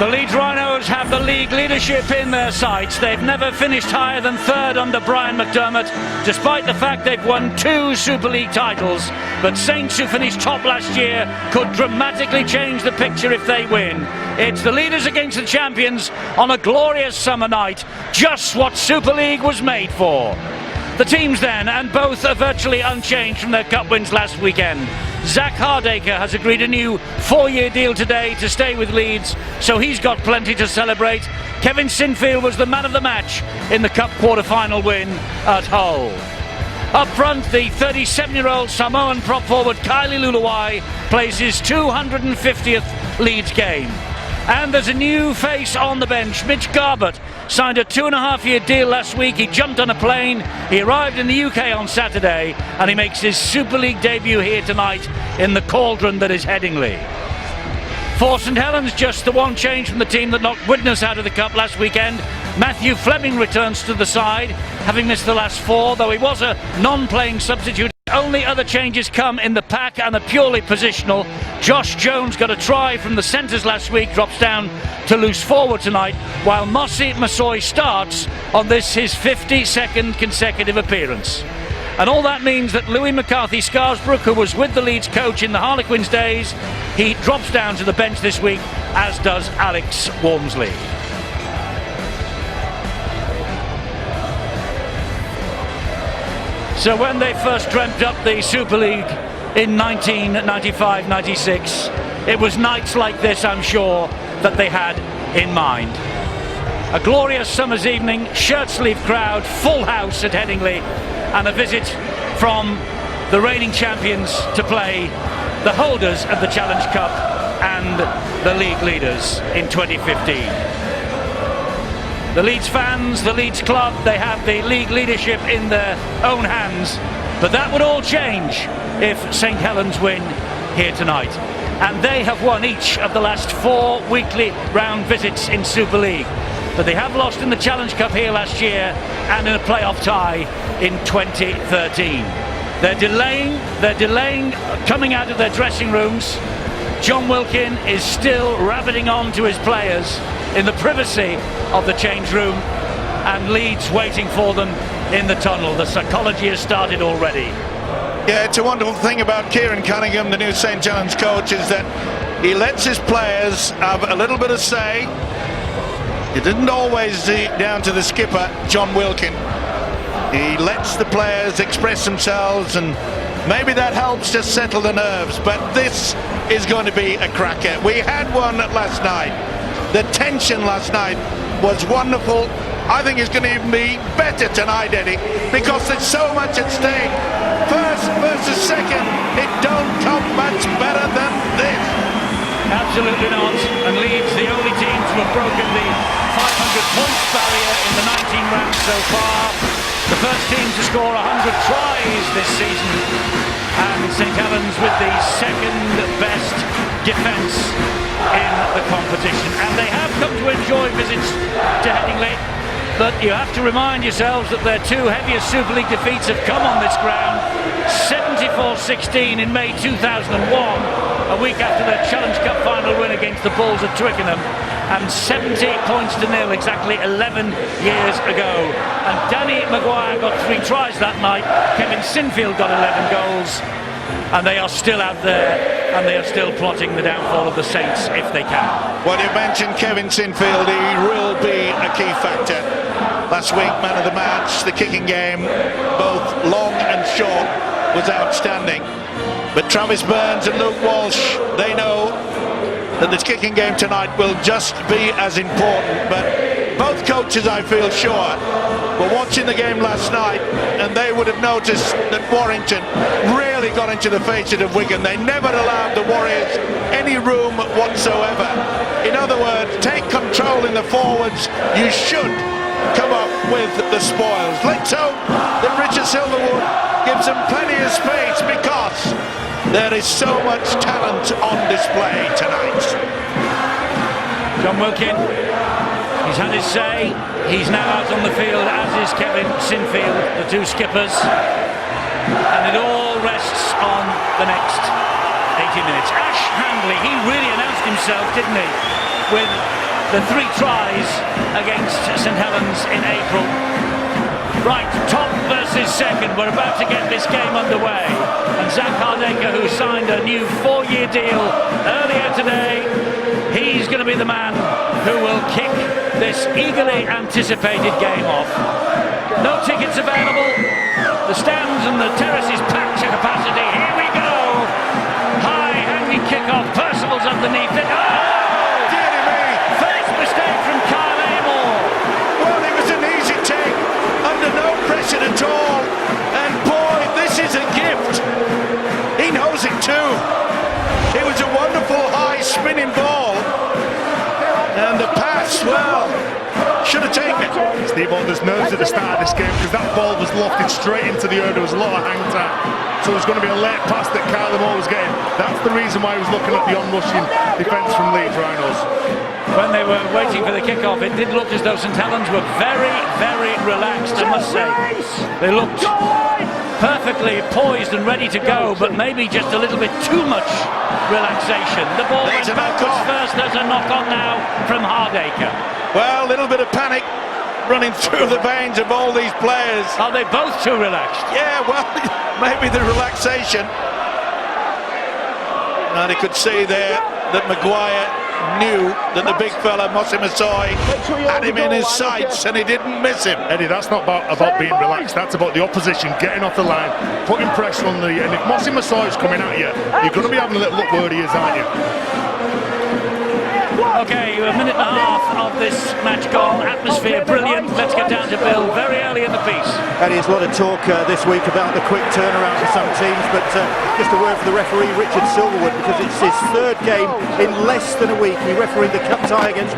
The Leeds Rhinos have the league leadership in their sights. They've never finished higher than third under Brian McDermott, despite the fact they've won 2 Super League titles. But Saints, who finished top last year, could dramatically change the picture if they win. It's the leaders against the champions on a glorious summer night, just what Super League was made for. The teams then, and both are virtually unchanged from their cup wins last weekend. Zach Hardacre has agreed a new 4-year deal today to stay with Leeds, so he's got plenty to celebrate. Kevin Sinfield was the man of the match in the cup quarter-final win at Hull. Up front, the 37-year-old Samoan prop forward Kylie Luluwai plays his 250th Leeds game. And there's a new face on the bench. Mitch Garbett signed a 2.5-year deal last week. He jumped on a plane, he arrived in the UK on Saturday, and he makes his Super League debut here tonight in the cauldron that is Headingley. For St Helens, just the one change from the team that knocked Widnes out of the cup last weekend. Matthew Fleming returns to the side, having missed the last 4, though he was a non-playing substitute. Only other changes come in the pack and are purely positional. Josh Jones got a try from the centres last week, drops down to loose forward tonight, while Mossy Masoi starts on this his 52nd consecutive appearance. And all that means that Louis McCarthy Scarsbrook, who was with the Leeds coach in the Harlequins days, he drops down to the bench this week, as does Alex Walmsley. So when they first dreamt up the Super League in 1995-96, it was nights like this, I'm sure, that they had in mind. A glorious summer's evening, shirt-sleeve crowd, full house at Headingley, and a visit from the reigning champions to play the holders of the Challenge Cup and the league leaders in 2015. The Leeds fans, the Leeds club, they have the league leadership in their own hands. But that would all change if St Helens win here tonight. And they have won each of the last 4 weekly round visits in Super League. But they have lost in the Challenge Cup here last year and in a playoff tie in 2013. They're delaying coming out of their dressing rooms. John Wilkin is still rabbiting on to his players in the privacy of the change room, and Leeds waiting for them in the tunnel. The psychology has started already. Yeah, it's a wonderful thing about Kieran Cunningham, the new St Helens coach, is that he lets his players have a little bit of say. It isn't always down to the skipper, John Wilkin. He lets the players express themselves, and maybe that helps just settle the nerves. But this is going to be a cracker. We had one last night. The tension last night was wonderful. I think it's going to even be better tonight, Eddie, because there's so much at stake. First versus second, it don't come much better than this. Absolutely not. And Leeds, the only team to have broken the 500 points barrier in the 19 rounds so far. The first team to score 100 tries this season. And St Helens with the second best defence in the competition. And they have come to enjoy visits to Headingley. But you have to remind yourselves that their 2 heaviest Super League defeats have come on this ground. 74-16 in May 2001, a week after their Challenge Cup final win against the Bulls at Twickenham, and 70 points to nil exactly 11 years ago. And Danny Maguire got 3 tries that night. Kevin Sinfield got 11 goals. And they are still out there, and they are still plotting the downfall of the Saints if they can. Well, you mentioned Kevin Sinfield. He will be a key factor. Last week, man of the match, the kicking game, both long and short, was outstanding. But Travis Burns and Luke Walsh, they know that this kicking game tonight will just be as important. But both coaches, I feel sure, were watching the game last night, and they would have noticed that Warrington really got into the faces of Wigan. They never allowed the Warriors any room whatsoever. In other words, take control in the forwards. You should come up with the spoils. Let's hope that Richard Silverwood gives them plenty of space, because there is so much talent on display tonight. John Wilkin, he's had his say. He's now out on the field, as is Kevin Sinfield, the 2 skippers. And it all rests on the next 80 minutes. Ash Handley, he really announced himself, didn't he? With the 3 tries against St Helens in April. Right, top versus second. We're about to get this game underway. And Zach Hardaker, who signed a new 4-year deal earlier today, he's going to be the man who will kick this eagerly anticipated game off. No tickets available. The stands and the terrace is packed to capacity. Here we go. High hanging kick-off. Percival's underneath it. Oh! Dear me! First mistake from Kyle Amor. Well, it was an easy take, under no pressure at all. And boy, this is a gift. He knows it too. It was a wonderful high spinning ball. And the pass, well, should have taken it. Steve Alder's nerves at the start of this game because that ball was lofted straight into the air. There was a lot of hang time. So there's going to be a late pass that Kyle Moore was getting. That's the reason why he was looking at the on-rushing defence from Leeds Rhinos. When they were waiting for the kick-off, it did look as though St Helens were very, very relaxed, I must say. They looked perfectly poised and ready to go, but maybe just a little bit too much relaxation. The ball went backwards first. There's a knock-on now from Hardaker. Well, a little bit of panic running through the veins of all these players. Are they both too relaxed? Yeah, well, maybe the relaxation. And you could see there that Maguire knew that the big fella, Mossy Masoi, had him in his sights and he didn't miss him. Eddie, that's not about being relaxed. That's about the opposition getting off the line, putting pressure on the... And if Mossy Masoi is coming at you, you're going to be having a little look where he is, aren't you? Okay, a minute and a half of this match gone. Atmosphere brilliant. Let's get down to Bill very early in the piece. Eddie, there's a lot of talk this week about the quick turnaround for some teams, but just a word for the referee, Richard Silverwood, because it's his 3rd game in less than a week. He refereed the cup tie against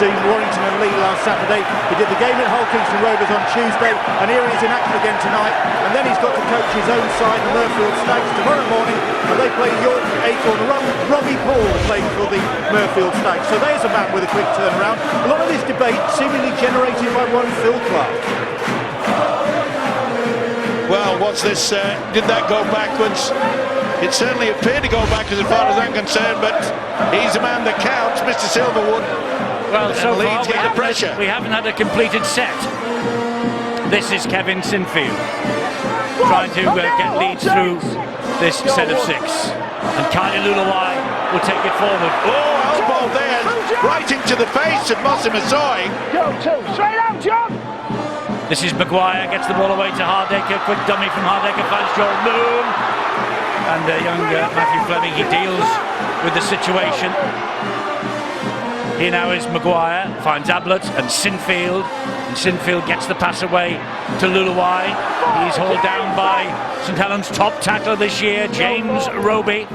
Team Warrington and Leeds last Saturday. He did the game at Hull Kingston Rovers on Tuesday, and here he is in action again tonight. And then he's got to coach his own side, the Murfield Stags, tomorrow morning, and they play York Acorn. Robbie Paul playing for the Murfield Stags. So there's a man with a quick turnaround. A lot of this debate seemingly generated by one Phil Clark. Well, what's this? Did that go backwards? It certainly appeared to go backwards as far as I'm concerned, but he's the man that counts, Mr. Silverwood. Well, so Leeds get the pressure. We haven't had a completed set. This is Kevin Sinfield trying to get Leeds through this set of 6. And Kylie Lulawai will take it forward. Oh, elbow there, right into the face of Mossy Masoi. Straight out, John! This is Maguire, gets the ball away to Hardaker. Quick dummy from Hardaker, finds Jordan Moon. And young Matthew Fleming, he deals with the situation. Here now is Maguire, finds Ablett and Sinfield. And Sinfield gets the pass away to Lulawai. He's hauled down by St Helens' top tackler this year, James Roby.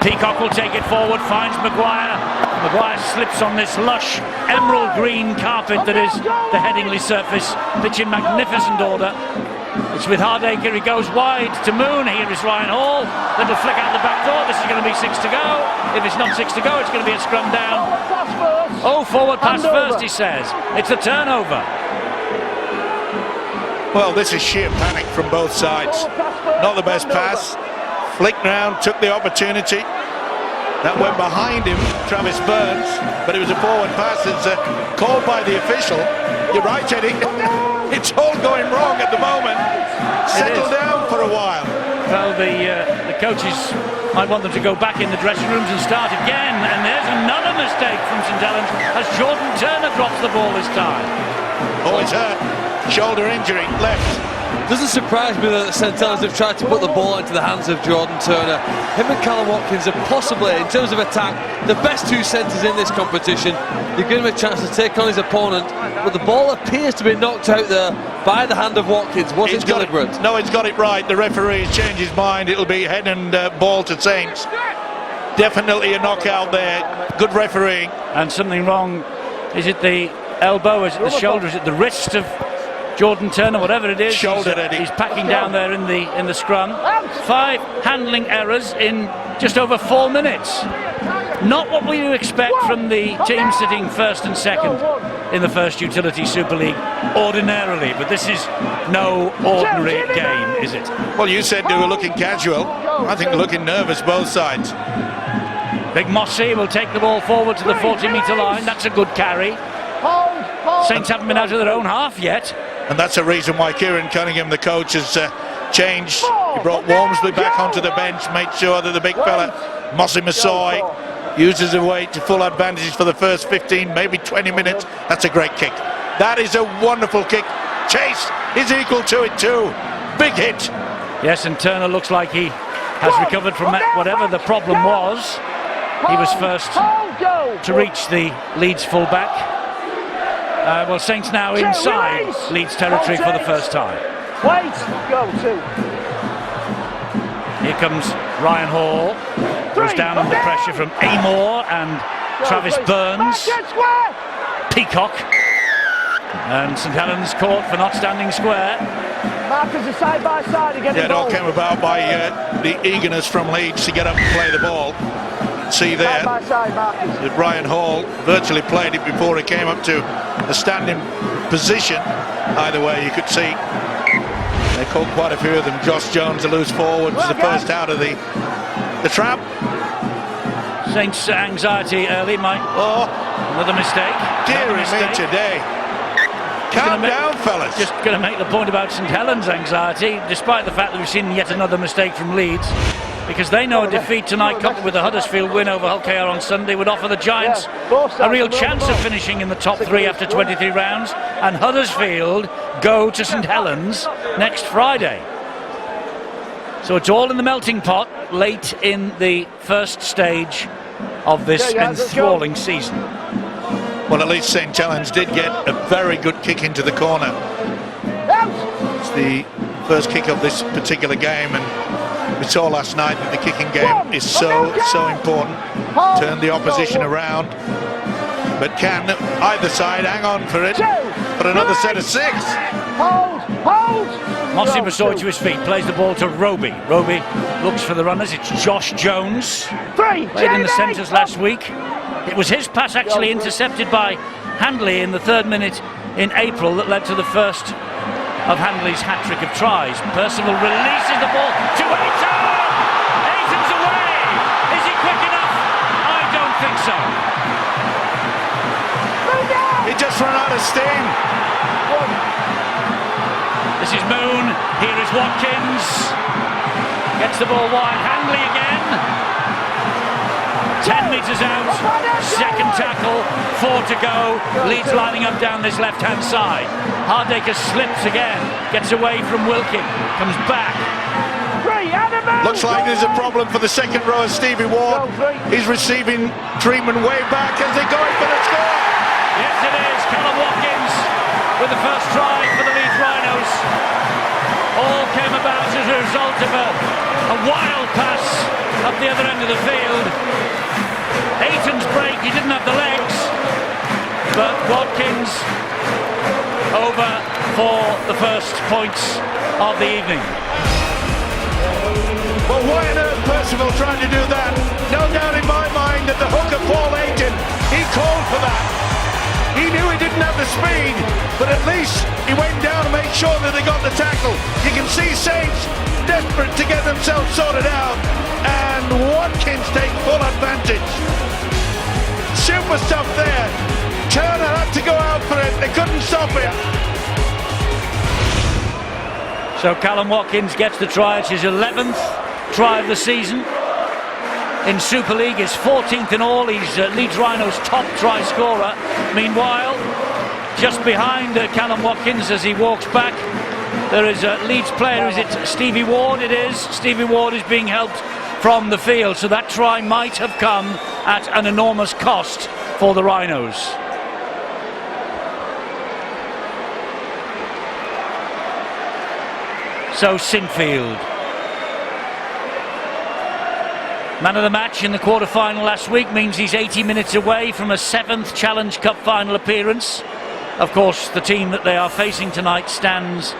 Peacock will take it forward, finds Maguire. Maguire slips on this lush emerald green carpet that is the Headingley surface, pitch in magnificent order. It's with Hardaker, he goes wide to Moon. Here is Ryan Hall. Little flick out the back door. This is going to be 6 to go. If it's not 6 to go, it's going to be a scrum down. Oh, forward pass first, he says. It's a turnover. Well, this is sheer panic from both sides. Not the best pass. Flicked round, took the opportunity. That went behind him, Travis Burns, but it was a forward pass. It's called by the official. You're right, Eddie. It's all going wrong at the moment. Settle down for a while. Well, the coaches might want them to go back in the dressing rooms and start again. And there's another mistake from St Helens as Jordan Turner drops the ball this time. Oh, it's hurt. Shoulder injury, left. Doesn't surprise me that the St Helens have tried to put the ball into the hands of Jordan Turner. Him and Callum Watkins are possibly, in terms of attack, the best 2 centres in this competition. You give him a chance to take on his opponent, but the ball appears to be knocked out there by the hand of Watkins. Was it deliberate? No, he's got it right. The referee has changed his mind. It'll be head and ball to Saints. Definitely a knockout there. Good refereeing. And something wrong. Is it the elbow? Is it the shoulder? Is it the wrist of Jordan Turner, whatever it is? Shoulder, Eddie. He's packing down there in the scrum. 5 handling errors in just over 4 minutes. Not what we expect from the team sitting first and second in the First Utility Super League ordinarily, but this is no ordinary game, is it? Well, you said they were looking casual. I think they're looking nervous, both sides. Big Mossy will take the ball forward to the 40-metre line. That's a good carry. Saints haven't been out of their own half yet. And that's a reason why Kieran Cunningham, the coach, has changed. He brought Wormsley back onto the bench, made sure that the big fella, Mossy Masoi, uses a weight to full advantage for the first 15, maybe 20 minutes. That's a great kick. That is a wonderful kick. Chase is equal to it too. Big hit. Yes, and Turner looks like he has recovered from that, whatever the problem was. He was first to reach the Leeds fullback. Well, Saints now inside Leeds territory for the first time. Wait, go two. Here comes Ryan Hall. Goes down under pressure from Amor and Travis Burns. Peacock. And St Helens caught for not standing square. Markers are side by side again. Yeah, it all came about by the eagerness from Leeds to get up and play the ball. See there that Ryan Hall virtually played it before he came up to a standing position. Either way, you could see they caught quite a few of them. Josh Jones, a loose forward, was the first out of the trap. Saints anxiety early, Mike. Oh, another mistake. Dear me today. Calm down, fellas. Just going to make the point about St Helens' anxiety, despite the fact that we've seen yet another mistake from Leeds, because they know a defeat tonight, coupled with a Huddersfield win over Hull KR on Sunday, would offer the Giants a real chance of finishing in the top 3 after 23 rounds, and Huddersfield go to St Helens next Friday. So it's all in the melting pot late in the first stage of this enthralling season. Well, at least St Helens did get a very good kick into the corner. It's the first kick of this particular game, and we saw last night that the kicking game is so important. Turn the opposition around, but can either side hang on for it for another set of 6? Mossy Masoi to his feet, plays the ball to Roby. Roby looks for the runners. It's Josh Jones. Played in the centres last week. It was his pass actually intercepted by Handley in the 3rd minute in April that led to the first of Handley's hat-trick of tries. Percival releases the ball to Ayton! Ayton's away! Is he quick enough? I don't think so. He just ran out of steam. This is Moon. Here is Watkins. Gets the ball wide. Handley again. 10 metres out, second tackle, 4 to go. Leeds lining up down this left-hand side. Hardacre slips again, gets away from Wilkin, comes back. Looks like there's a problem for the second row of Stevie Ward. He's receiving treatment way back as they're going for the score. Yes, it is. Callum Watkins with the first try for the Leeds Rhinos. All came about as a result of a wild pass up the other end of the field. Ayton's break, he didn't have the legs, but Watkins over for the first points of the evening. Well, why on earth Percival tried to do that? No doubt in my mind that the hooker Paul Ayton, he called for that. He knew he didn't have the speed, but at least he went down to make sure that they got the tackle. You can see Saints desperate to get themselves sorted out, and Watkins take full advantage. Super stuff there. Turner had to go out for it. They couldn't stop it. So Callum Watkins gets the try. It's his 11th try of the season. In Super League, his 14th in all. He's Leeds Rhinos' top try scorer. Meanwhile, just behind Callum Watkins as he walks back, there is a Leeds player. Is it Stevie Ward? It is. Stevie Ward is being helped from the field, so that try might have come at an enormous cost for the Rhinos. So Sinfield, man of the match in the quarter-final last week, means he's 80 minutes away from a 7th Challenge Cup final appearance. Of course, the team that they are facing tonight stands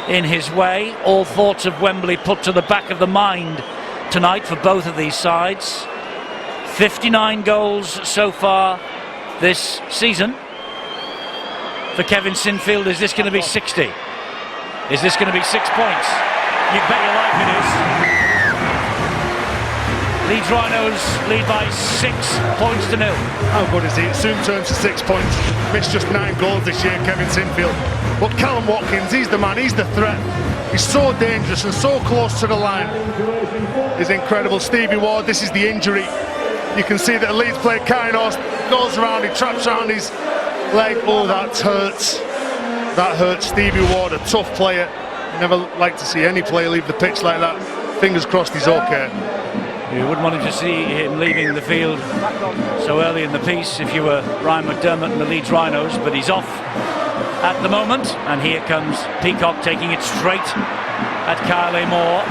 in his way. All thoughts of Wembley put to the back of the mind tonight for both of these sides. 59 goals so far this season. For Kevin Sinfield, is this going to be 60? Is this going to be 6 points? You bet your life it is. Leeds Rhinos lead by 6 points to 0. How good is he? It soon turns to 6 points. Missed just 9 goals this year, Kevin Sinfield. But Callum Watkins, he's the man, he's the threat. He's so dangerous and so close to the line. He's incredible. Stevie Ward, this is the injury. You can see that Leeds player Kainos goes around, he traps around his leg. Oh, that hurts. That hurts. Stevie Ward, a tough player. Never like to see any player leave the pitch like that. Fingers crossed he's okay. You wouldn't want to see him leaving the field so early in the piece if you were Ryan McDermott and the Leeds Rhinos, but he's off at the moment, and here comes Peacock taking it straight at Kyle Moore,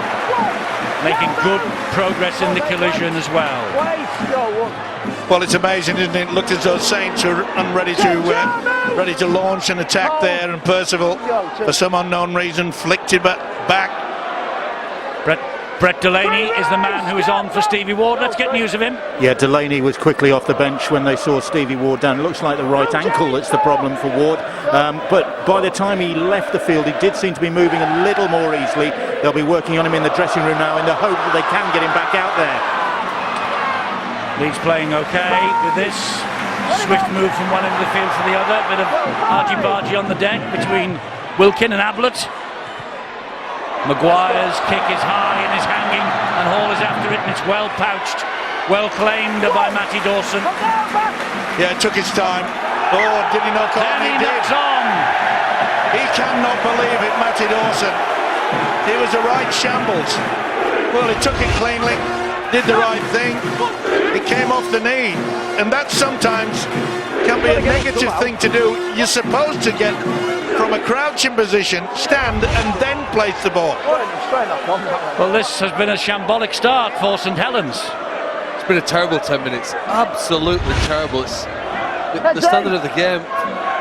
making good progress in the collision as well. Well, it's amazing, isn't it? It looked as though Saints were ready to launch an attack there, and Percival, for some unknown reason, flicked it back. Brett Delaney is the man who is on for Stevie Ward. Let's get news of him. Yeah, Delaney was quickly off the bench when they saw Stevie Ward down. It looks like the right ankle that's the problem for Ward. But by the time he left the field, he did seem to be moving a little more easily. They'll be working on him in the dressing room now in the hope that they can get him back out there. Leeds playing okay with this. Swift move from one end of the field to the other. Bit of argy-bargy on the deck between Wilkin and Ablett. Maguire's kick is high and is hanging, and Hall is after it, and it's well pouched, well claimed by Matty Dawson. Yeah, it took his time. Oh, did he knock on? Then he knocks on. He cannot believe it, Matty Dawson. It was a right shambles. Well, he took it cleanly, did the right thing. It came off the knee, and that sometimes can be a negative thing to do. You're supposed to get from a crouching position, stand, and then place the ball. Well, this has been a shambolic start for St Helens. It's been a terrible 10 minutes. Absolutely terrible. It's the standard of the game.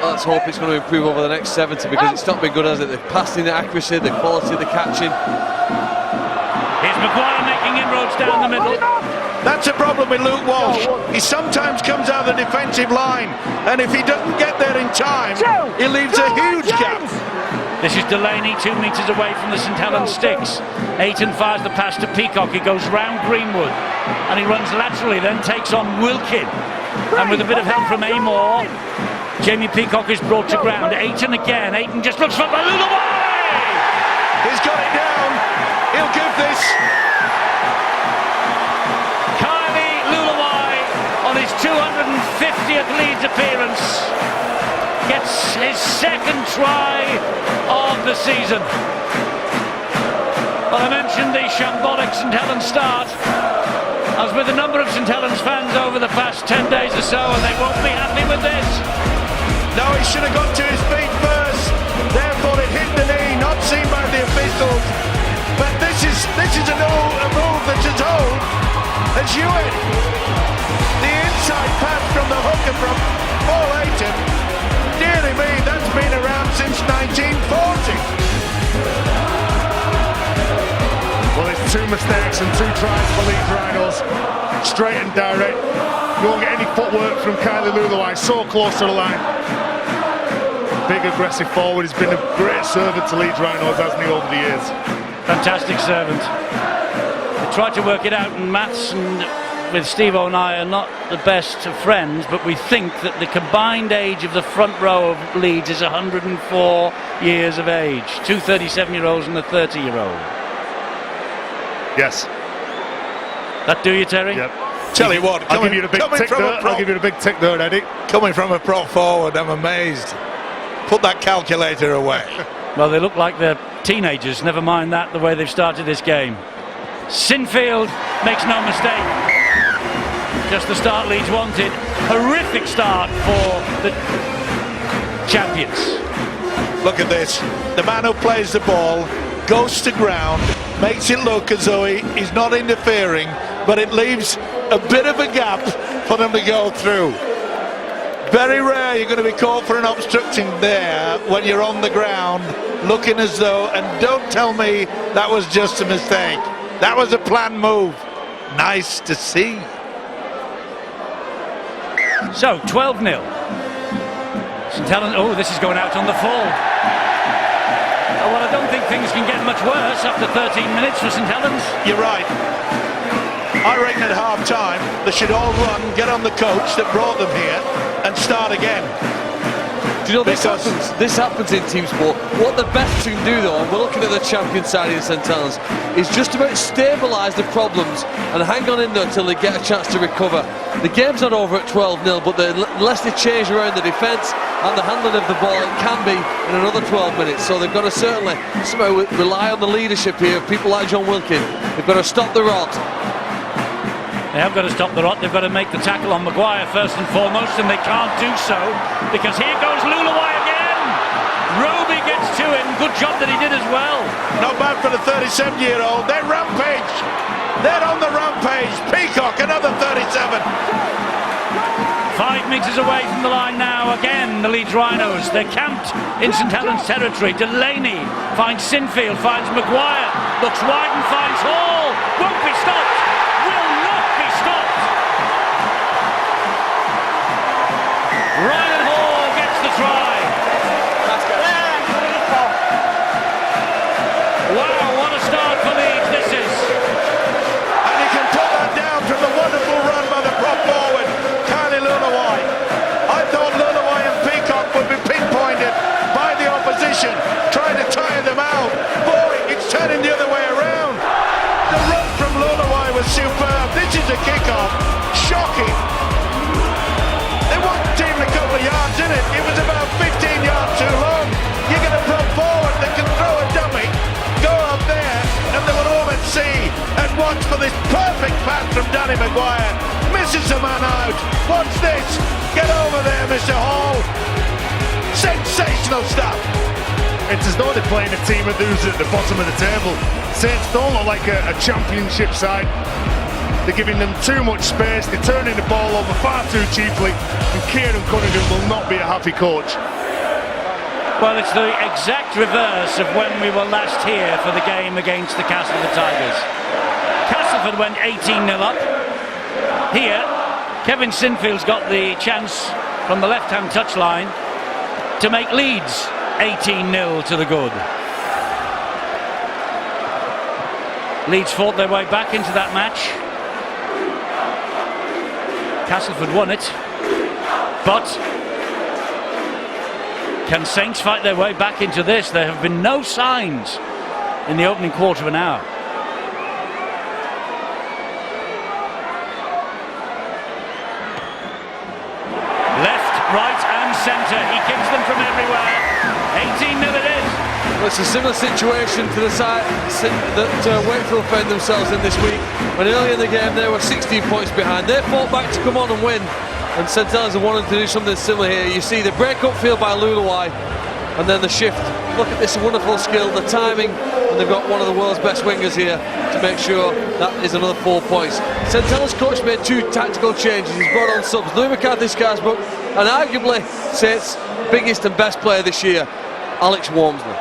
Let's hope it's going to improve over the next 70, because it's not been good, has it? The passing, the accuracy, the quality, the catching. Here's Maguire making inroads down the middle. That's a problem with Luke Walsh. He sometimes comes out of the defensive line, and if he doesn't get there in time, he leaves a huge gap. This is Delaney, 2 metres away from the St Helens sticks. Ayton fires the pass to Peacock. He goes round Greenwood, and he runs laterally, then takes on Wilkin. And with a bit of help from Amor, Jamie Peacock is brought to ground. Ayton again. Ayton just looks for Lulaway. He's got it down. He'll give this. On his 250th Leeds appearance, gets his second try of the season. Well, I mentioned the shambolic St Helens start. I was with a number of St Helens fans over the past 10 days or so, and they won't be happy with this. No, he should have got to his feet first. Therefore, it hit the knee, not seen by the officials. But this is a move that's as old as Hewitt. The inside pass from the hooker from Paul Ayton. Dearly me, that's been around since 1940. Well, it's 2 mistakes and 2 tries for Leeds Rhinos. Straight and direct. You won't get any footwork from Kylie Lulawai, so close to the line. Big aggressive forward. He's been a great servant to Leeds Rhinos, hasn't he, over the years? Fantastic servant. They tried to work it out, and Matt's and with Steve-O and I are not the best of friends, but we think that the combined age of the front row of Leeds is 104 years of age. 2 37-year-olds and a 30-year-old. Yes. That do you, Terry? Yep. Tell you what, I'll give you the big tick there. I'll give you the big tick there, Eddie. Coming from a prop forward, I'm amazed. Put that calculator away. Well, they look like they're teenagers. Never mind that, the way they've started this game. Sinfield makes no mistake. Just the start Leeds wanted. Horrific start for the champions. Look at this. The man who plays the ball goes to ground, makes it look as though he's not interfering, but it leaves a bit of a gap for them to go through. Very rare you're going to be caught for an obstruction there when you're on the ground, looking as though, and don't tell me that was just a mistake. That was a planned move. Nice to see. So, 12-0. St Helens, oh, this is going out on the full. Oh, well, I don't think things can get much worse after 13 minutes for St Helens. You're right. I reckon at half-time they should all run, get on the coach that brought them here and start again. Do you know, this happens in team sport. What the best team do though, and we're looking at the champion side in St Helens, is just about stabilise the problems and hang on in there until they get a chance to recover. The game's not over at 12-0, but unless they change around the defence and the handling of the ball, it can be in another 12 minutes. So they've got to certainly somehow rely on the leadership here of people like John Wilkin. They've got to stop the rot. They have got to stop the rot. They've got to make the tackle on Maguire first and foremost, and they can't do so because here goes Lulawai again. Roby gets to him. Good job that he did as well. Not bad for the 37-year-old. They're rampage. They're on the rampage. Peacock, another 37. 5 metres away from the line now. Again, the Leeds Rhinos. They're camped in St Helens territory. Delaney finds Sinfield, finds Maguire, looks wide and finds Hall. Won't be stopped. Will not be stopped. Ryan Hall gets the try. Wow, what a start for Leeds this is. And he can put that down from the wonderful run by the prop forward, Kylie Lulawai. I thought Lulawai and Peacock would be pinpointed by the opposition, trying to tire them out. Boy, it's turning the other way around. The run from Lulawai was superb. This is a kick-off. Shocking. They weren't even a couple of yards in it. It was about 15 yards too long. You get a prop forward that can throw a dummy, go up there, and they will all at sea. And watch for this perfect pass from Danny Maguire. Misses the man out. Watch this. Get over there, Mr. Hall. Sensational stuff. It's as though they're playing a team of who's at the bottom of the table. Saints don't look like a championship side. They're giving them too much space. They're turning the ball over far too cheaply. And Kieran Cunningham will not be a happy coach. Well, it's the exact reverse of when we were last here for the game against the Castleford Tigers. Castleford went 18-0 up. Here, Kevin Sinfield's got the chance from the left-hand touchline to make Leeds 18-0 to the good. Leeds fought their way back into that match. Castleford won it, but can Saints fight their way back into this? There have been no signs in the opening quarter of an hour. Left, right and centre. He kicks them from everywhere. 18-0 it is. Well, it's a similar situation to the side that Wakefield found themselves in this week, when early in the game they were 16 points behind. They fought back to come on and win, and St Helens have wanted to do something similar here. You see the break up field by Lulawai, and then the shift. Look at this wonderful skill, the timing, and they've got one of the world's best wingers here to make sure that is another 4 points. St Helens coach made 2 tactical changes. He's brought on subs, Louis McCarthy Scarsbrook, and arguably Saints' biggest and best player this year, Alex Walmsley.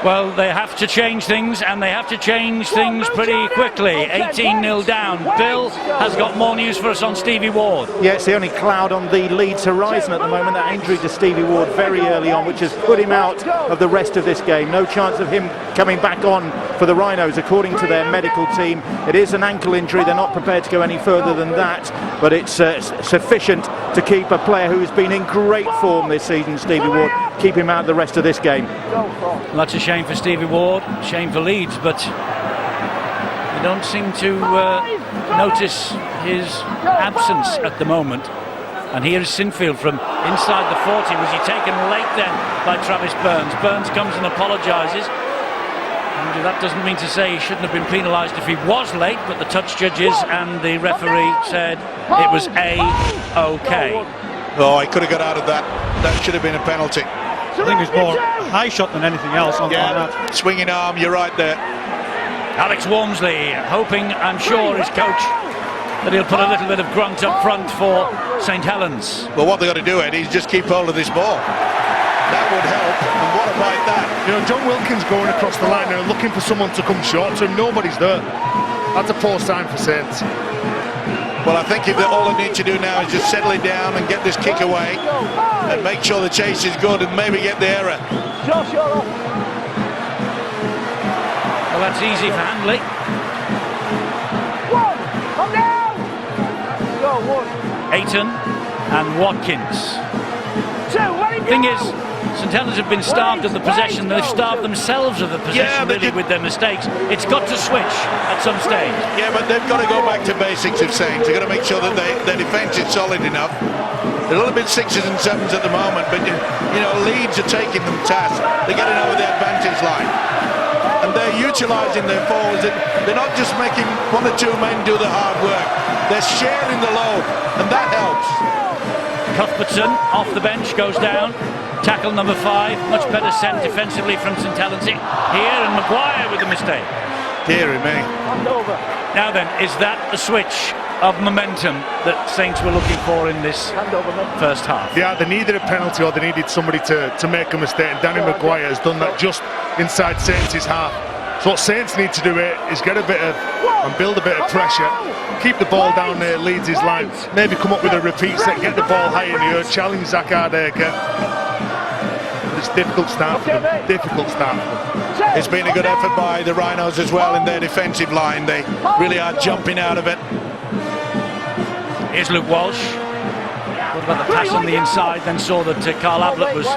Well, they have to change things, and they have to change things pretty quickly. 18-0 down. Bill has got more news for us on Stevie Ward. Yeah, it's the only cloud on the Leeds horizon at the moment, that injury to Stevie Ward very early on, which has put him out of the rest of this game. No chance of him coming back on for the Rhinos, according to their medical team. It is an ankle injury. They're not prepared to go any further than that, but it's sufficient to keep a player who has been in great form this season, Stevie Ward, keep him out of the rest of this game. Well, that's a shame for Stevie Ward, shame for Leeds, but you don't seem to notice his absence at the moment. And here is Sinfield from inside the 40. Was he taken late then by Travis Burns? Burns comes and apologises. And that doesn't mean to say he shouldn't have been penalised if he was late, but the touch judges and the referee said it was A-OK. Oh, he could have got out of that. That should have been a penalty. I think it was more high shot than anything else on that. Swinging arm, you're right there. Alex Walmsley hoping, I'm sure, his coach, that he'll put a little bit of grunt up front for St Helens. Well, what they've got to do, Eddie, is just keep hold of this ball. That would help, and what about that? You know, John Wilkins going across the line now, looking for someone to come short to him. Nobody's there. That's a poor sign for Saints. Well, I think all they need to do now is just settle it down and get this kick away and make sure the chase is good and maybe get the error. Josh, you're off. Well, that's easy for Handley. Go, 1. Ayton and Watkins. 2, let him Thing go. is, St Helens have been starved of the possession. They've starved themselves of the possession, really, with their mistakes. It's got to switch at some stage. Yeah, but they've got to go back to basics of Saints. They've got to make sure that their defence is solid enough. They're a little bit 6s and 7s at the moment, but you know, Leeds are taking them task. They're getting over the advantage line, and they're utilising their forwards. They're not just making 1 or 2 men do the hard work. They're sharing the load, and that helps. Cuthbertson off the bench goes down. Tackle number 5, much better set defensively from St Helens here, and Maguire with the mistake. Deary me. Hand over. Now then, is that the switch of momentum that Saints were looking for in this Hand over, mate. first half? Yeah, they needed a penalty or they needed somebody to make a mistake, and Danny Maguire has done that just inside Saints' half. So what Saints need to do is get a bit of and build a bit of pressure, keep the ball down near Leeds' line, maybe come up with a repeat set, get the ball high in the air, challenge Zach Hardaker. It's a difficult start for them. Difficult start for them. It's been a good effort by the Rhinos as well in their defensive line. They really are jumping out of it. Here's Luke Walsh. What about the pass on the inside? Then saw that Carl Ablett was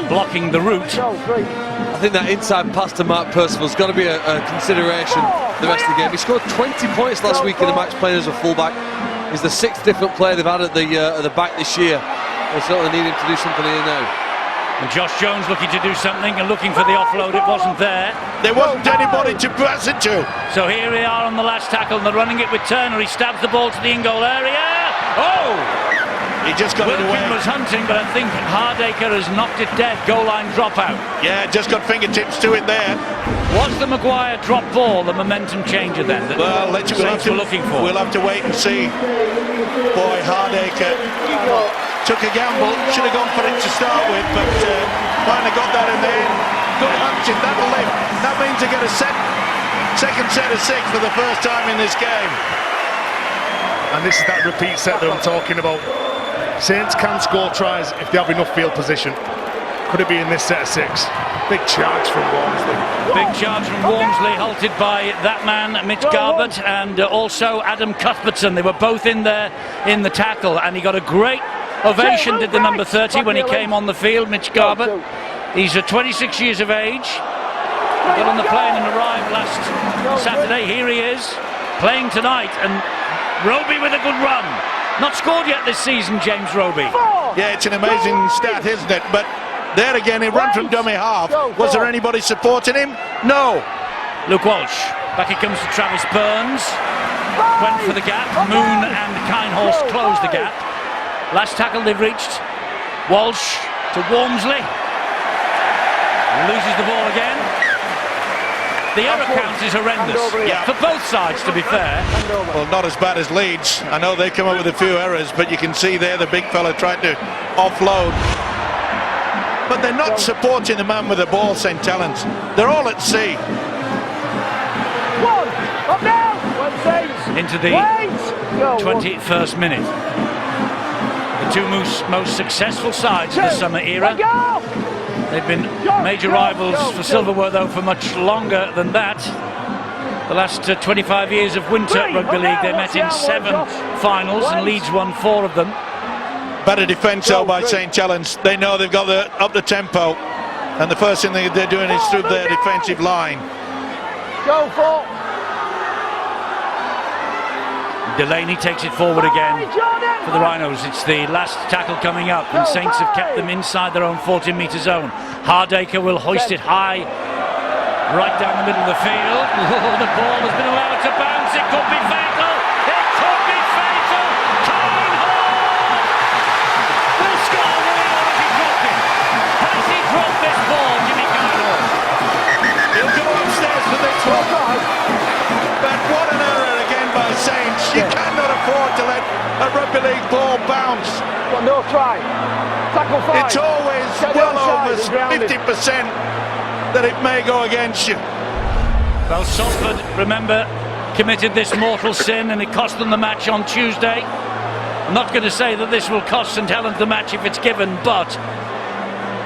blocking the route. Go, 3. I think that inside pass to Mark Percival's got to be a consideration the rest of the game. He scored 20 points last week in the match playing as a fullback. He's the 6th different player they've had at the back this year. They certainly need him to do something here now. And Josh Jones looking to do something and looking for the offload. It wasn't there. There wasn't anybody to pass it to. So here we are on the last tackle, and they're running it with Turner. He stabs the ball to the in-goal area. Oh! He just got it Wilkin away. was hunting, but I think Hardaker has knocked it dead. Goal line dropout. Yeah, just got fingertips to it there. Was the Maguire drop ball the momentum changer then that Well, Saints were looking for? We'll have to wait and see. Boy, Hardaker took a gamble. Should have gone for it to start with, but finally got that in the end. Good hunting, that'll live. That means they get a second set of 6 for the first time in this game. And this is that repeat set that I'm talking about. Saints can score tries if they have enough field position. Could it be in this set of 6? Big charge from Walmsley. Big charge from Walmsley, halted by that man, Mitch Garbett, and also Adam Cuthbertson. They were both in there in the tackle, and he got a great ovation, did the number 30, when he came on the field, Mitch Garbett. He's 26 years of age. He got on the plane and arrived last Saturday. Here he is, playing tonight, and Roby with a good run. Not scored yet this season, James Roby. Yeah, it's an amazing stat, isn't it? But there again, he ran from dummy half. Was there anybody supporting him? No. Luke Walsh. Back he comes to Travis Burns. Went for the gap. Moon and Kinehorst closed the gap. Last tackle they've reached. Walsh to Walmsley. Loses the ball again. The error count is horrendous. Yeah. For both sides, to be fair. Well, not as bad as Leeds. I know they come up with a few errors, but you can see there the big fella tried to offload. But they're not supporting the man with the ball, St Helens. They're all at sea. 1. Up now. 1 Saints. Into the Go, 21st minute. The two most successful sides of the summer era. Go. They've been major rivals for silverware, though, for much longer than that. The last 25 years of winter rugby league, they met in 7 finals, and Leeds won 4 of them. Better defence though by St Helens. They know they've got up the tempo, and the first thing they're doing is through their defensive line. Go, 4. Delaney takes it forward again for the Rhinos. It's the last tackle coming up, and Saints have kept them inside their own 40-metre zone. Hardaker will hoist it high, right down the middle of the field. The ball has been allowed to bounce. It could be fatal. It could be fatal. Kinehorst will score the hour if he dropped it. Has he dropped this ball, Jimmy Kinehorst? He'll go upstairs for this one. But what an error again by Saints. You cannot afford to let a rugby league ball bounce. No try. Tackle 5. It's always well over 50% that it may go against you. Well, Salford, remember, committed this mortal sin, and it cost them the match on Tuesday. I'm not going to say that this will cost St Helens the match if it's given, but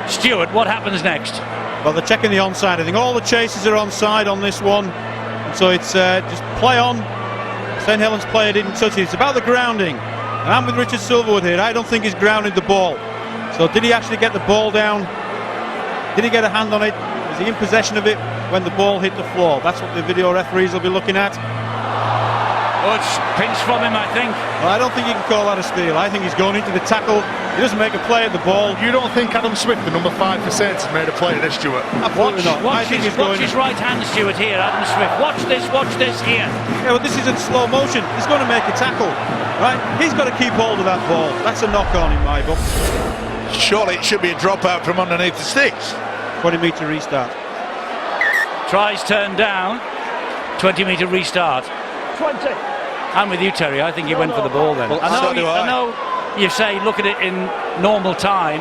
Stuart, what happens next? Well, they're checking the onside. I think all the chases are onside on this one. So it's just play on, St Helens player didn't touch it. It's about the grounding. And I'm with Richard Silverwood here. I don't think he's grounded the ball. So did he actually get the ball down? Did he get a hand on it? Was he in possession of it when the ball hit the floor? That's what the video referees will be looking at. Oh, it's pinched from him, I think. Well, I don't think you can call that a steal. I think he's going into the tackle. He doesn't make a play at the ball. You don't think Adam Smith, the number 5 for Saints, has made a play there, Stuart? Absolutely not. I think he's going. Watch his right hand, Stuart, here, Adam Smith. Watch this here. Yeah, well, this is in slow motion. He's going to make a tackle, right? He's got to keep hold of that ball. That's a knock-on in my book. Surely it should be a dropout from underneath the sticks. 20-metre restart. Tries turned down. 20-metre restart. 20. I'm with you, Terry. I think he went for the ball then. Well, so do I know you say look at it in normal time.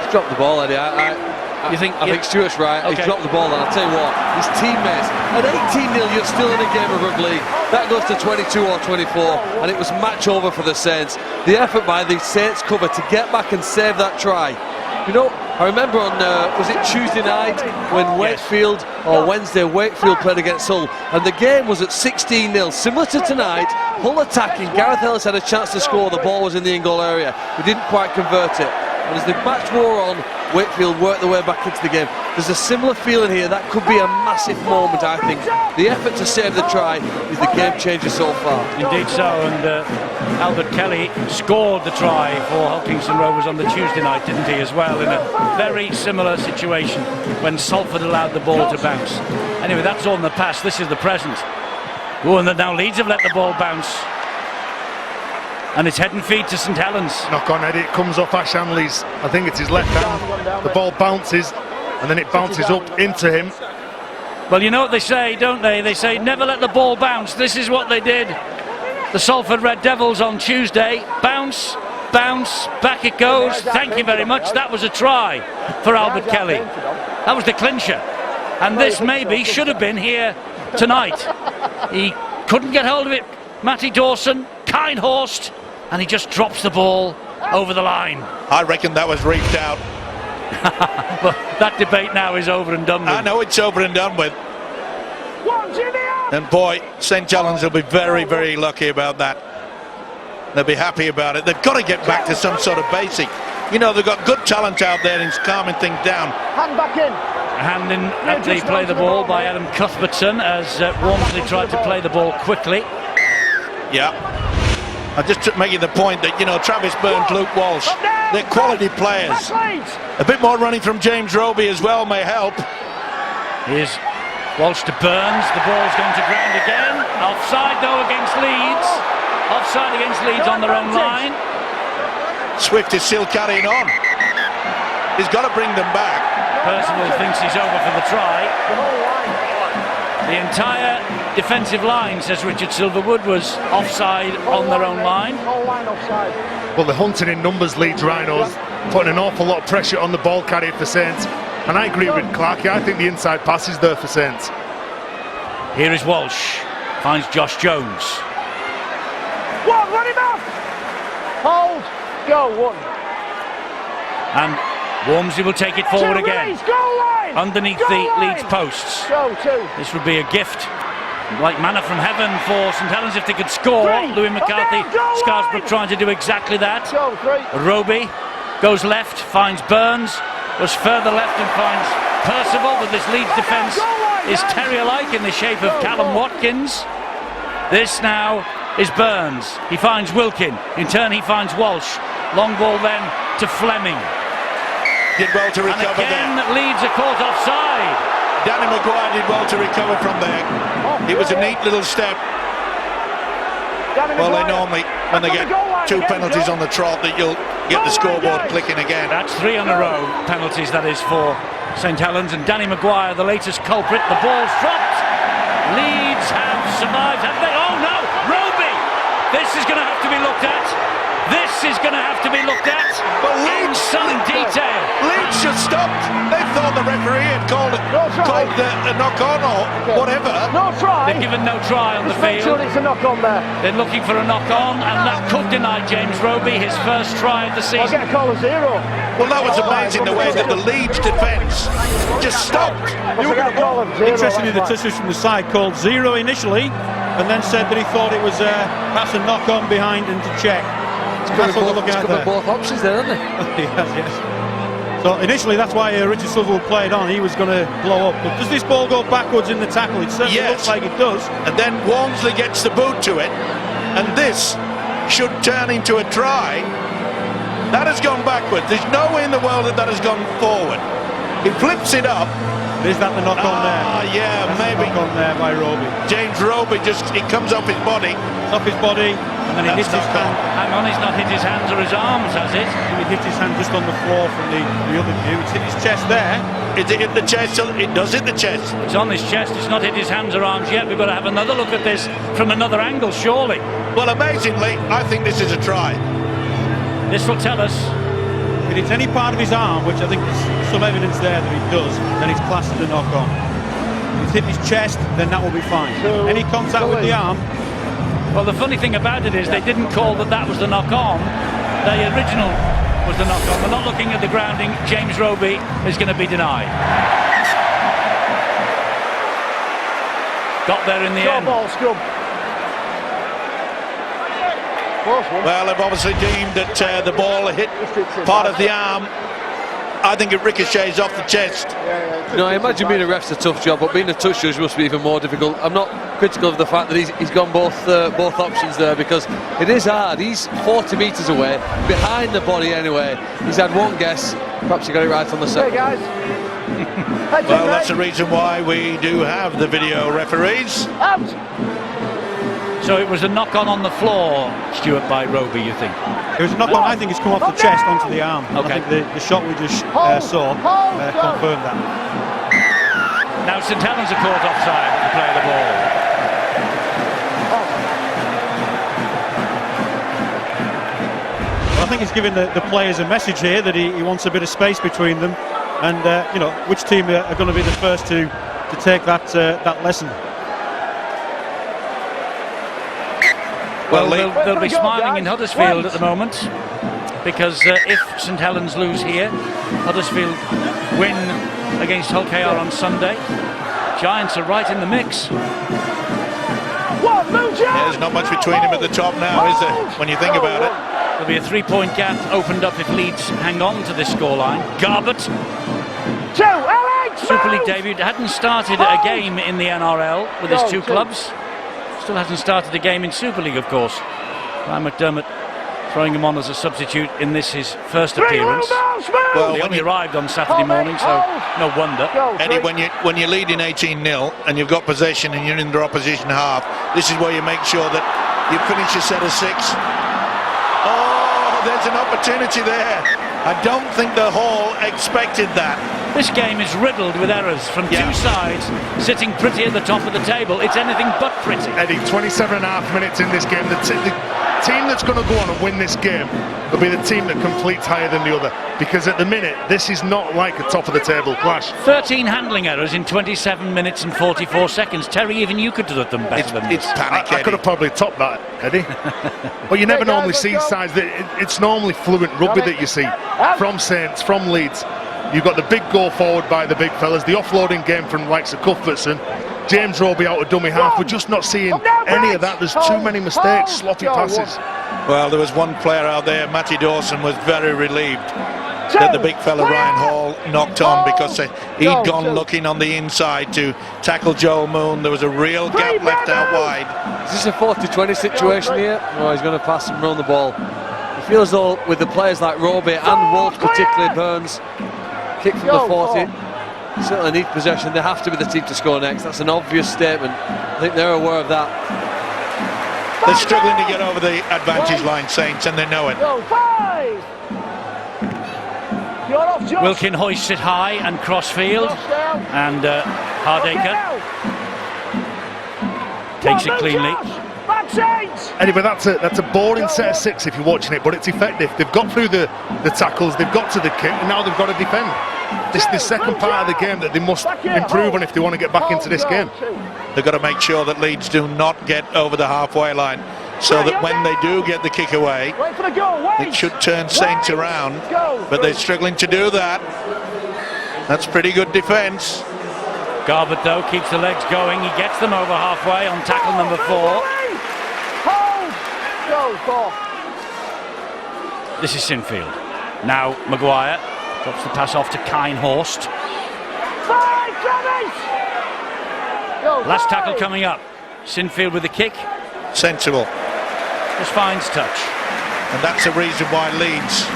He's dropped the ball, Eddie. I think Stuart's right. Okay. He's dropped the ball, and I'll tell you what, his teammates, at 18-0, you're still in a game of rugby league. That goes to 22 or 24, and it was match over for the Saints. The effort by the Saints cover to get back and save that try. You know, I remember on, was it Tuesday night when Wakefield, or Wednesday, Wakefield played against Hull, and the game was at 16-0, similar to tonight. Hull attacking, Gareth Ellis had a chance to score, the ball was in the in-goal area. We didn't quite convert it. And as the match wore on, Wakefield worked their way back into the game. There's a similar feeling here. That could be a massive moment, I think. The effort to save the try is the game changer so far. Indeed so, and Albert Kelly scored the try for Hull Kingston Rovers on the Tuesday night, didn't he, as well, in a very similar situation when Salford allowed the ball to bounce. Anyway, that's all in the past. This is the present. Oh, and now Leeds have let the ball bounce. And it's head and feet to St Helens. Knock on, Eddie. It comes off Ash Hanley's. I think it's his left hand. The ball bounces, and then it bounces up into him. Well, you know what they say, don't they? They say never let the ball bounce. This is what they did. The Salford Red Devils on Tuesday. Bounce, bounce, back it goes. Thank you very much. That was a try for Albert Kelly. That was the clincher. And this maybe should have been here tonight. He couldn't get hold of it. Matty Dawson, kind-horsed, and he just drops the ball over the line. I reckon that was reefed out. But that debate now is over and done with. I know it's over and done with. And boy, St Helens will be very, very lucky about that. They'll be happy about it. They've got to get back to some sort of basic. You know, they've got good talent out there in calming things down. Hand back in. A hand in at the play the ball by Adam Cuthbertson as Walmsley tried to play the ball quickly. Yeah. I'm just making the point that, you know, Travis Burns, Luke Walsh, they're quality players. A bit more running from James Roby as well may help. Here's Walsh to Burns. The ball's going to ground again. Offside though against Leeds. Offside against Leeds on their own line. Swift is still carrying on. He's got to bring them back. Percival thinks he's over for the try. The entire defensive line, says Richard Silverwood, was offside on their own line. Well, they're hunting in numbers, Leeds Rhinos, putting an awful lot of pressure on the ball carrier for Saints. And I agree with Clarkie. I think the inside pass is there for Saints. Here is Walsh. Finds Josh Jones. One, run him off! Hold, go, one. And Walmsley will take it forward again. Underneath the Leeds posts. Go, two. This would be a gift, like manna from heaven for St Helens if they could score. Louis McCarthy, Scarsbrook trying to do exactly that. Go, three. Roby goes left, finds Burns, goes further left and finds Percival, but this Leeds defence is terrier-like in the shape of Callum Watkins. This now is Burns. He finds Wilkin. In turn, he finds Walsh. Long ball then to Fleming. Did well to recover and again, there. Leeds are caught offside. Danny Maguire did well to recover from there. It was a neat little step. Well, they normally, when they get two penalties on the trot, that you'll get the scoreboard clicking again. That's 3 on a row penalties, that is, for St Helens. And Danny Maguire, the latest culprit. The ball's dropped. Leeds have survived, have they? Oh no, Roby! This is going to have to be looked at. This is going to have to be looked at in some detail. Leeds just stopped. They thought the referee had called a knock-on or whatever. No try. They've given no try on the Make field. sure it's a knock-on there. They're looking for a knock-on, and that could deny James Roby his first try of the I'll season. get a call of 0. Well, that was amazing, the way that the Leeds defence just stopped. Interestingly, the touches from the side called 0 initially, and then said that he thought it was perhaps a knock-on behind and to check. That's what we're looking at there. Both options there, hasn't he? Yes. So initially that's why Richard Silverwood played on. He was going to blow up. But does this ball go backwards in the tackle? It certainly looks like it does. And then Walmsley gets the boot to it, and this should turn into a try. That has gone backwards. There's no way in the world that has gone forward. He flips it up. Is that the knock on there? Yeah, that's maybe. The knock on there by Roby. James Roby it comes off his body. It's off his body, and then he hits his hand. Hang on, he's not hit his hands or his arms, has it? He hit his hand just on the floor from the other view. It's hit his chest there. Is it hit the chest? It does hit the chest. It's on his chest. It's not hit his hands or arms yet. We've got to have another look at this from another angle, surely. Well, amazingly, I think this is a try. This will tell us. If it's any part of his arm, which I think there's some evidence there that he does, then it's classed as a knock-on. If it's hit his chest, then that will be fine. Any contact with the arm. Well, the funny thing about it is they didn't call that was the knock-on. The original was the knock-on. We're not looking at the grounding. James Roby is going to be denied. Got there in the end. Ball, scrum. Well, they've obviously deemed that the ball hit part of the arm. I think it ricochets off the chest. No, I imagine being a ref's a tough job, but being a touch judge must be even more difficult. I'm not critical of the fact that he's gone both options there, because it is hard. He's 40 metres away, behind the body anyway. He's had one guess. Perhaps he got it right on the second. Hey guys. Well, that's the reason why we do have the video referees. Out. So it was a knock-on on the floor, Stuart, by Roby, you think? It was a knock-on. I think it's come off the chest onto the arm. Okay. I think the shot we just saw confirmed that. Now St Helens are caught offside to play the ball. Well, I think he's giving the players a message here that he wants a bit of space between them, and you know, which team are going to be the first to take that lesson. Well, they'll be smiling in Huddersfield at the moment, because if St Helens lose here, Huddersfield win against Hull KR on Sunday, Giants are right in the mix. There's not much between them at the top now, is there, when you think about it? There'll be a 3-point gap opened up if Leeds hang on to this scoreline. Garbett, Super League debut, hadn't started a game in the NRL with his two clubs. Still hasn't started a game in Super League, of course. Brian McDermott throwing him on as a substitute in this, his first appearance. Well, he only arrived on Saturday morning, so no wonder. Eddie, when you're leading 18-0 and you've got possession and you're in the opposition half, this is where you make sure that you finish your set of 6. Oh, there's an opportunity there. I don't think the Hall expected that. This game is riddled with errors from two sides, sitting pretty at the top of the table. It's anything but pretty. Eddie, 27.5 minutes in this game. The team that's going to go on and win this game will be the team that completes higher than the other, because at the minute this is not like a top of the table clash. 13 handling errors in 27 minutes and 44 seconds. Terry, even you could do them better than this. It's panic, I could have probably topped that, Eddie. But you never normally see sides that it's normally fluent rugby that you see from Saints, from Leeds. You've got the big goal forward by the big fellas, the offloading game from likes of Cuthbertson, James Roby out of dummy half. We're just not seeing any of that. There's too many mistakes, sloppy passes. Well, there was one player out there, Matty Dawson, was very relieved that the big fella Ryan Hall knocked on, because he'd gone looking on the inside to tackle Joel Moon. There was a real gap left out wide. Is this a 40-20 situation here? No, he's going to pass and run the ball. I feel as though with the players like Roby and Wolf, particularly Burns, kick from the 40, certainly need possession. They have to be the team to score next. That's an obvious statement. I think they're aware of that. They're struggling to get over the advantage line, Saints, and they know it. Wilkin hoists it high and crossfield, and Hardacre takes it cleanly. Anyway, that's a boring set of 6 if you're watching it, but it's effective. They've got through the tackles, they've got to the kick, and now they've got to defend. This is the second part of the game that they must improve on if they want to get back into this game. They've got to make sure that Leeds do not get over the halfway line, so that when they do get the kick away, it should turn Saints around, but they're struggling to do that. That's pretty good defence. Garbutt, though, keeps the legs going. He gets them over halfway on tackle number 4. Hold! Go, 4. This is Sinfield. Now Maguire drops the pass off to Kinehorst. 5, Travis! Go, Last 5. tackle coming up. Sinfield with the kick. Sensible. Just finds touch. And that's the reason why Leeds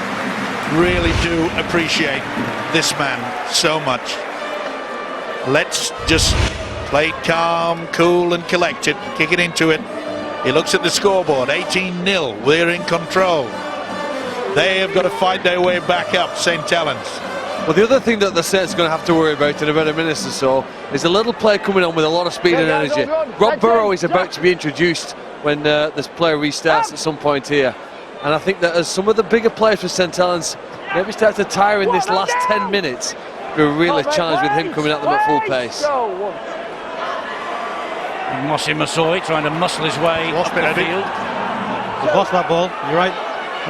really do appreciate this man so much. Let's just play it calm, cool and collected. Kick it into it. He looks at the scoreboard. 18-0. We're in control. They have got to fight their way back up, St. Helens. Well, the other thing that the Saints are going to have to worry about in about a minute or so is a little player coming on with a lot of speed and energy. Rob Burrow is about to be introduced when this player restarts at some point here. And I think that as some of the bigger players for St. Helens maybe start to tire in this last 10 minutes, we're really challenged with him coming at them at full pace. Mossy Masoi trying to muscle his way up the field. He's lost that ball, you're right.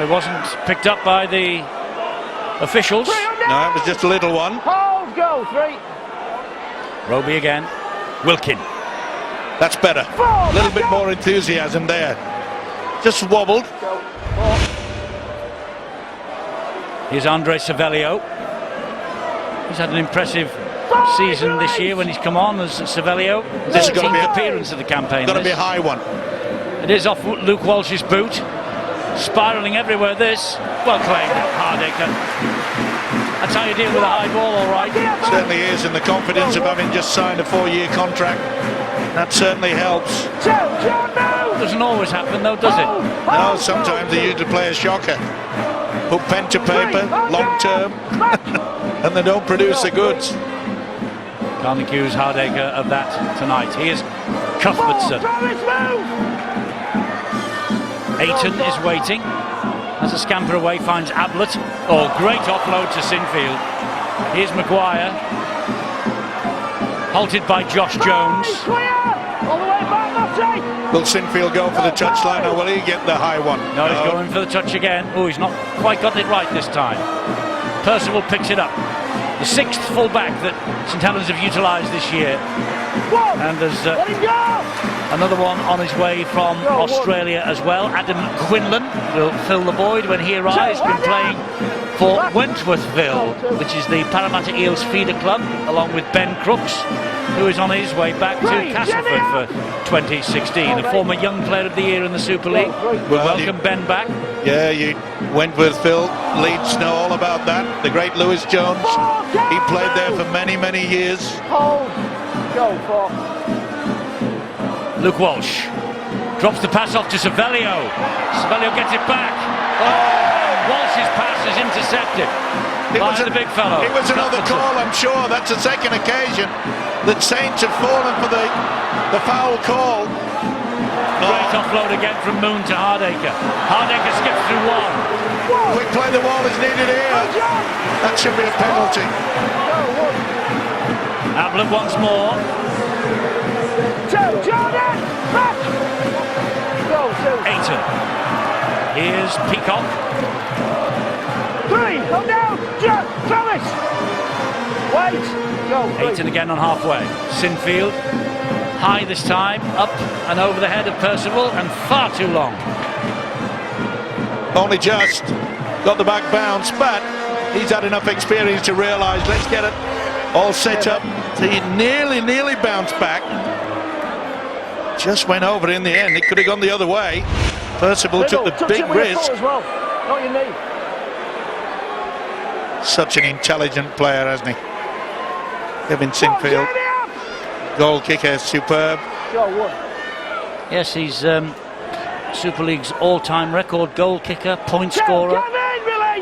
It wasn't picked up by the officials. No, it was just a little one. Hold, go, 3. Roby again. Wilkin. That's better. A little bit more enthusiasm there. Just wobbled. Go, 4. Here's Andre Savelio. He's had an impressive season this year when he's come on as Savelio. This is going to be 18th appearance of the campaign. Going to be a high one. It is off Luke Walsh's boot. Spiralling everywhere, this. Well claimed, Hardacre. That's how you deal with a high ball, all right. Certainly is, and the confidence of having just signed a 4-year contract, that certainly helps. Doesn't always happen, though, does it? No, sometimes they use to play a shocker. Put pen to paper, long term, and they don't produce the goods. Can't accuse Hardacre of that tonight. Here's Cuthbertson. Ayton is waiting. As a scamper away, finds Ablett. Oh, great offload to Sinfield. Here's Maguire. Halted by Josh Jones. All the way back, Matty. Will Sinfield go for the touchline, or will he get the high one? No, he's going for the touch again. Oh, he's not quite got it right this time. Percival picks it up. The 6th full-back that St. Helens have utilised this year. And there's another one on his way from Australia as well. Adam Quinlan will fill the void when he arrives. Been playing for Wentworthville, which is the Parramatta Eels feeder club, along with Ben Crooks, who is on his way back to Castleford for 2016. A former Young Player of the Year in the Super League. We'll welcome Ben back. Yeah, you Wentworthville, Leeds know all about that. The great Lewis Jones, he played there for many, many years. Hold, go, 4. Luke Walsh drops the pass off to Savelio. Savelio gets it back. Oh, Walsh's pass is intercepted by the big fellow. It was another call, I'm sure. That's the second occasion that Saints have fallen for the foul call. Great offload again from Moon to Hardacre. Hardacre skips through one. Quick play, the wall is needed here. That should be a penalty. Ablett once more. 2, Jordan, back. Go, 2. Ayton. Here's Peacock. 3, come down, Travis. Wait, go, 3. Ayton again on halfway. Sinfield. High this time, up and over the head of Percival, and far too long. Only just got the back bounce, but he's had enough experience to realise, let's get it all set up. So he nearly bounced back. Just went over in the end. It could have gone the other way. Percival took the big risk. As well. Not your knee. Such an intelligent player, hasn't he? Kevin Sinfield. Goal kicker, superb. Go, 1. Yes, he's Super League's all-time record goal kicker, point scorer,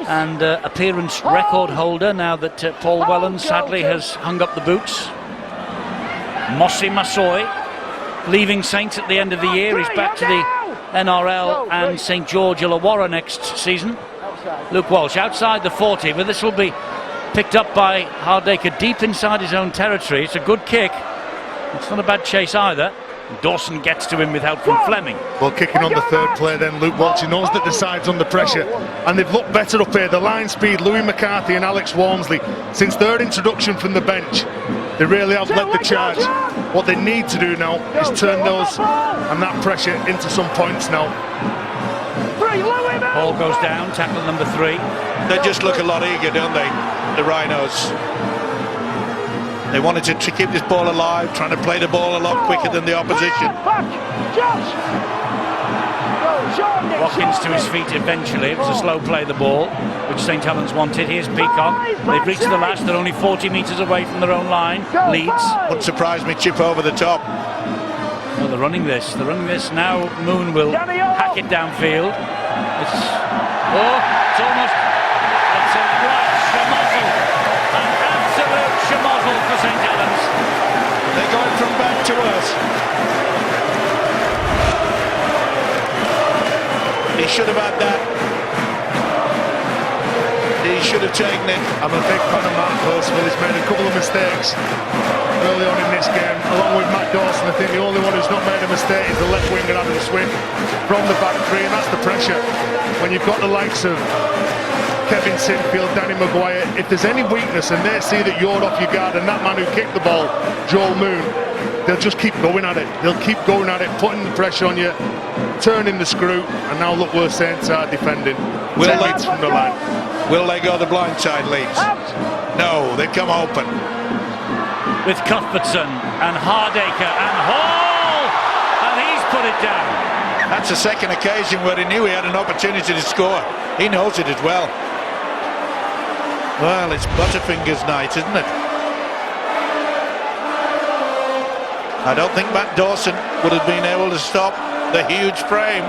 and appearance record holder now that Paul Whelan sadly has hung up the boots. Mossy Masoi leaving Saints at the end of the year. He's back to the NRL and St George Illawarra next season. Luke Walsh outside the 40, but this will be picked up by Hardacre deep inside his own territory. It's a good kick. It's not a bad chase either. Dawson gets to him with help from Fleming. Well, kicking on the 3rd play then, Luke Walsh, he knows that the side's under pressure, and they've looked better up here. The line speed, Louis McCarthy and Alex Walmsley, since their introduction from the bench, They really have led the charge. What they need to do now is turn those and that pressure into some points now. Ball goes down, tackle number 3. They just look a lot eager, don't they, the Rhinos? They wanted to keep this ball alive, trying to play the ball a lot quicker than the opposition. Watkins to his feet eventually. It was a slow play, the ball, which St Helens wanted. Here's Peacock. They've reached the lash. They're only 40 metres away from their own line. Leeds. Wouldn't surprise me, chip over the top. Oh, they're running this. They're running this. Now Moon will hack it downfield. It's almost... It's a right schmozzle. An absolute schmozzle for St Helens. They're going from bad to worse. He should have had that. He should have taken it. I'm a big fan of Mark Percival. He's made a couple of mistakes early on in this game, along with Matt Dawson. I think the only one who's not made a mistake is the left winger Adam Swift from the back three, and that's the pressure. When you've got the likes of Kevin Sinfield, Danny Maguire, if there's any weakness and they see that you're off your guard and that man who kicked the ball, Joel Moon, they'll just keep going at it. They'll keep going at it, putting the pressure on you, turning the screw, and now look where Saints are defending. Leeds from the line. Will they go the blind side, Leeds? No, they've come open. With Cuthbertson and Hardacre and Hall, and he's put it down. That's the second occasion where he knew he had an opportunity to score. He knows it as well. Well, it's Butterfingers night, isn't it? I don't think Matt Dawson would have been able to stop the huge frame.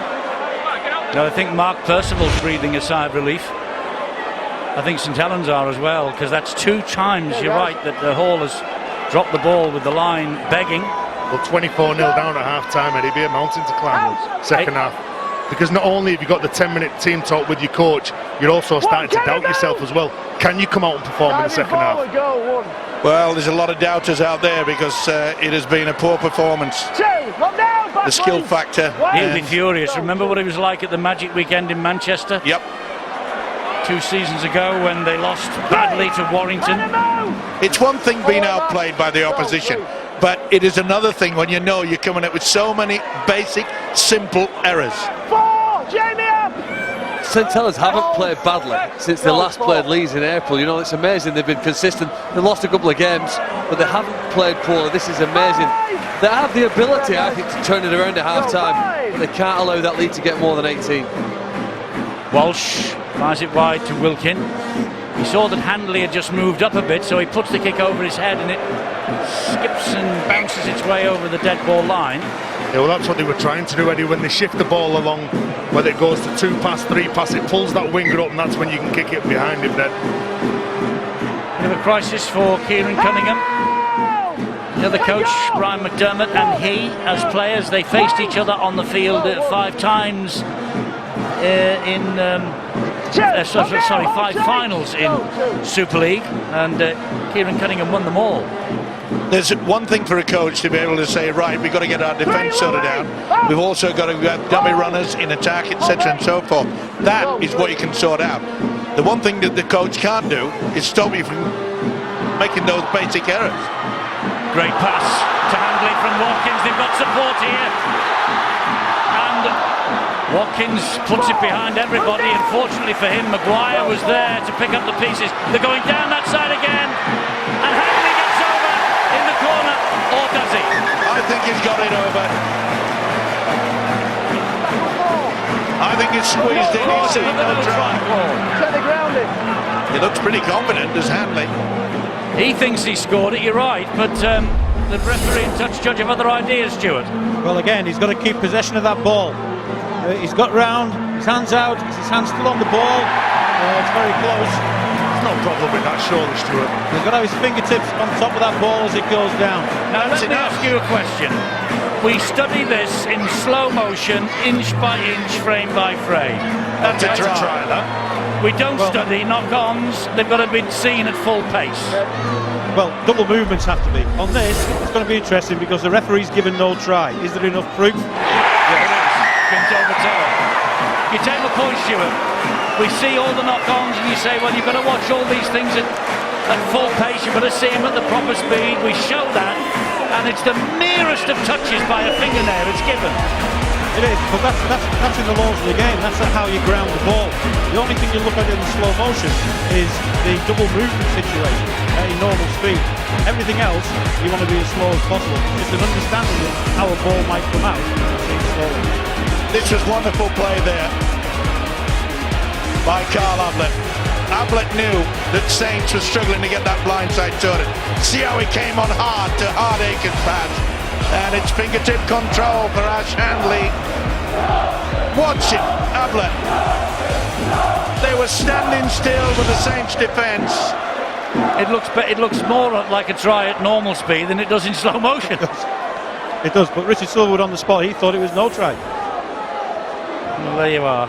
No, I think Mark Percival's breathing a sigh of relief. I think St Helens are as well, because that's 2 times, you're right, that the Hall has dropped the ball with the line begging. Well, 24-0 down at half-time, and it'd be a mountain to climb second half. Because not only have you got the 10-minute team talk with your coach, you're also starting to doubt yourself as well. Can you come out and perform in the second half? Well, there's a lot of doubters out there because it has been a poor performance. The skill factor. He'll be furious. Remember what it was like at the Magic Weekend in Manchester? Yep. 2 seasons ago when they lost badly to Warrington. It's one thing being outplayed by the opposition, but it is another thing when you know you're coming up with so many basic, simple errors. St Helens haven't played badly since they last played Leeds in April. You know, it's amazing. They've been consistent. They lost a couple of games, but they haven't played poorly. This is amazing. They have the ability, I think, to turn it around at half-time, but they can't allow that lead to get more than 18. Walsh fires it wide to Wilkin. He saw that Handley had just moved up a bit, so he puts the kick over his head and it skips and bounces its way over the dead ball line. Yeah, well, that's what they were trying to do, Eddie, when they shift the ball along, whether it goes to 2 pass, 3 pass, it pulls that winger up, and that's when you can kick it behind him then. Bit of a crisis for Kieran Cunningham. The other coach, Brian McDermott, and he, as players, they faced each other on the field 5 times in 5 finals in Super League, and Kieran Cunningham won them all. There's one thing for a coach to be able to say, right, we've got to get our defence sorted out. We've also got to have dummy runners in attack, etc. and so forth. That is what you can sort out. The one thing that the coach can't do is stop you from making those basic errors. Great pass to Handley from Watkins. They've got support here. And Watkins puts it behind everybody. Unfortunately for him, Maguire was there to pick up the pieces. They're going down that side again. And Handley gets over in the corner. Or does he? I think he's got it over. I think it's squeezed in. He's seen no try. He looks pretty confident, does Handley. He thinks he scored it, you're right, but the referee and touch judge have other ideas, Stuart. Well, again, he's got to keep possession of that ball. He's got round, his hands out, his hands still on the ball. It's very close. There's no problem with that, surely, Stuart. He's got to have his fingertips on top of that ball as it goes down. Now, let me ask you a question. We study this in slow motion, inch by inch, frame by frame. That's a try, that. We don't study knock-ons. They've got to be seen at full pace. Well, double movements have to be. On this, it's going to be interesting because the referee's given no try. Is there enough proof? Yes, it is. Been overturned. You take my point, Stuart. We see all the knock-ons and you say, well, you've got to watch all these things at at full pace. You've got to see him at the proper speed. We show that, and it's the merest of touches by a fingernail it's given. It is, but that's in the laws of the game. That's how you ground the ball. The only thing you look at in slow motion is the double movement situation at a normal speed. Everything else, you want to be as slow as possible. Just an understanding of how a ball might come out. This was wonderful play there by Carl Ablett. Ablett knew that Saints was struggling to get that blindside to it. See how he came on hard to Hardaker's pass. And it's fingertip control for Ash Handley. Watch it, Ablett. They were standing still with the Saints defence. It looks more like a try at normal speed than it does in slow motion. It does, but Richard Silverwood on the spot, he thought it was no try. Well, there you are.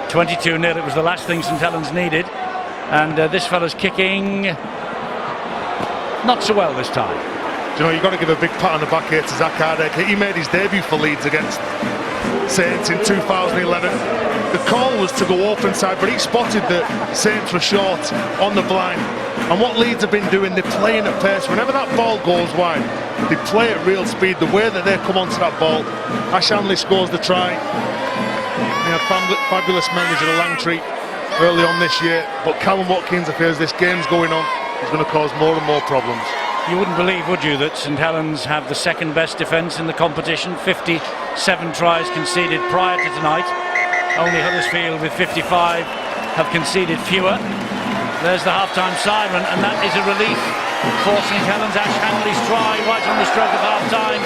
22-0, it was the last thing St Helens needed. And this fella's kicking not so well this time. Do you know, you've got to give a big pat on the back here to Zach Hardaker. He made his debut for Leeds against Saints in 2011. The call was to go open side, but he spotted that Saints were short on the blind. And what Leeds have been doing, they're playing at pace. Whenever that ball goes wide, they play at real speed. The way that they come onto that ball, Ash Handley scores the try. He had fabulous memories of the Langtree early on this year, but Callum Watkins feels this game's going on, is going to cause more and more problems. You wouldn't believe, would you, that St Helens have the second best defence in the competition. 57 tries conceded prior to tonight. Only Huddersfield with 55 have conceded fewer. There's the half-time siren, and that is a relief for St Helens. Ash Handley's try right on the stroke of half-time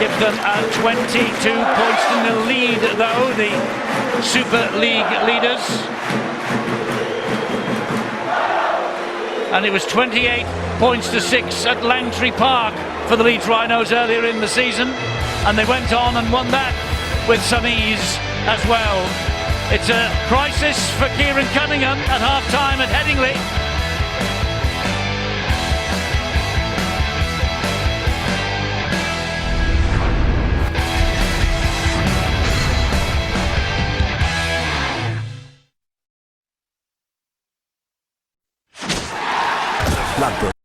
gives them 22 points in the lead, though, the Super League leaders. And it was 28 points to 6 at Langtree Park for the Leeds Rhinos earlier in the season, and they went on and won that with some ease as well. It's a crisis for Kieran Cunningham at half-time at Headingley. Blackburn.